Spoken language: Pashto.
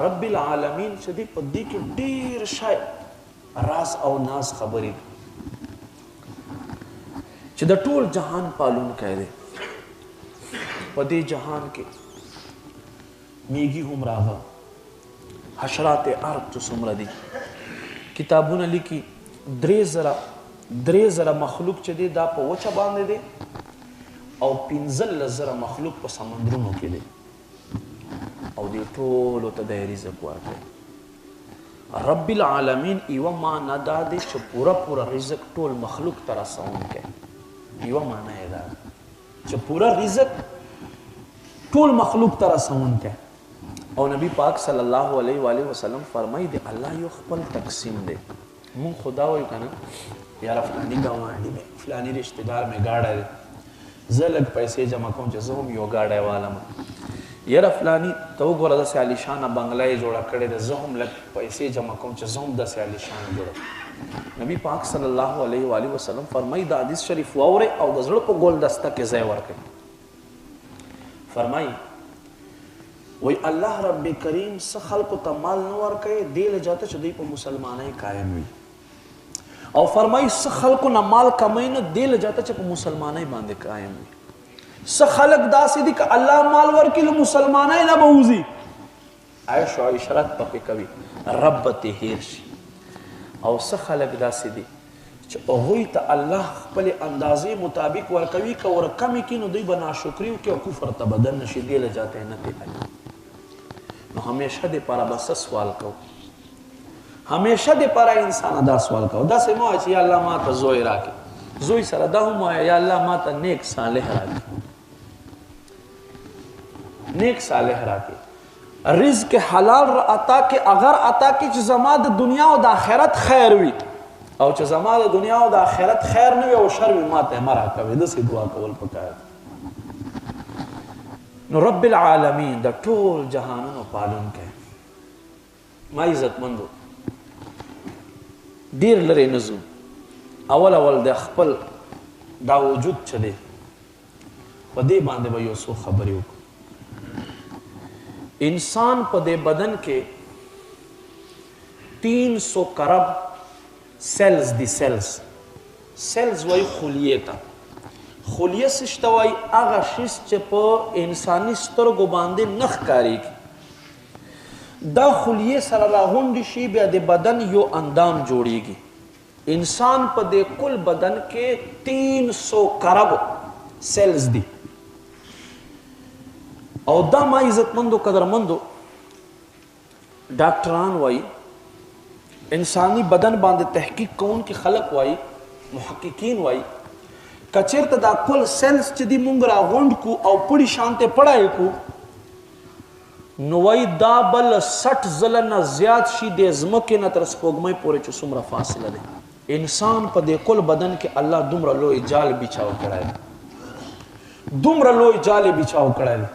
رب العالمین چې دی په دې کې ډېر شی راز او ناز خبرې چې د ټول جهان پالونکی دی. په دې جهان کې میږي هم راغله، حشرات ارض چې څومره دي، کتابونه لیکي 3,000 مخلوق چې دی دا په وچه باندې دی او 15,000 مخلوق په سمندرونو کې دی او دې ټولو ته د رزق ورکوي. رب العالمین یوه معنا دا دی چې پوره رزق ټول مخلوق ته رسوونکی. یوه معنا یې دا چې پوره رزق ټول مخلوق ته رسوونکی. او نبی پاک صلی الله علیه و آله وسلم فرمایي دی الله یو خپل تقسیم دی. مونږ خدا وایو که نه یاره فلاني ګاونډي مې فلاني رشته دار مې ګاډی دی، زه لږ پیسې جمع کوم چې زه هم یو ګاډی والم. یاره فلاني ته وګوره داسې عالیشانه بنګله یې جوړه کړې ده، زه هم لږ پیسې جمع کوم چې زه هم داسې عالیشانه جوړه. نبی پاک صلی الله علیه و آله وسلم فرمایي دا حدیث شریف واورئ او د زړه په ګلدسته کې ځای ورکړئ. فرمایي وی الله رب کریم څه خلقو ته مال نه ورکوي دې لجاته چې دوی په مسلمانۍ قایم وي، او فرمایي څه خلقو نه مال کموي نه دې لجاته چې په مسلمانۍ باندې قایم وي. څه خلق داسې دي که الله مال ورکړي له مسلمانۍ نه به وځي، عیش او عشرت پکې کوي، رب به ترې هېر شي. او څه خلق داسې دي چې هغوی ته الله خپلې اندازې مطابق ورکوي، که ورکمې کړي نو دوی به ناشکري وکړي او کفر ته بدن نه شي، دې لجاته یې نه پېژني. نو همیشه د پاره بس سوال کو، همیشه د پاره انسان دا سوال کو، دا سه مو چې یا الله ما ته زوی راکې، زوی سره دا هم یا الله ما ته نیک صالح راکې، نیک صالح راکې، رزق حلال را عطا کې، اگر عطا کې چې زما د دنیا او د آخرت خیر وي، او چې زما د دنیا او د آخرت خیر نه وي او شر وي ما ته مه راکوي. داسې دعا کول پکار. نو رب العالمین د ټول جهانونو پالونکی. ما عزتمندو ډیر لرې نه ځو، اول د خپل دا وجود چې دی په دې باندې به یو څو خبرې وکړو. انسان په دې بدن کې 300 کرب سیلز دي. سیلز وایي خلیې ته. خلیه سشته وایي هغه شیز چې په انساني سترګو باندې نه ښکارېږي. دا خلیې سره راغونډې شي بیا د بدن یو اندام جوړیږي. انسان په دې کل بدن کې 300 کرب سیلز دي. او دا ما عزتمندو قدرمندو ډاکټران وایي، انساني بدن باندې تحقیق کوونکي خلق وایي، محققین وایي کچیرته دا کل سیلز چې دی مونږ راغونډ کو او پړي شانته پړای کو نو وایي دا بل 60 ځله نه زیات شي د ځمکې نه تر سپوږمۍ پورې چې څومره فاصله ده. انسان په دې کل بدن کې الله دومره لوی جال بچاو کړی دی، دومره لوی جال بچاو کړی دی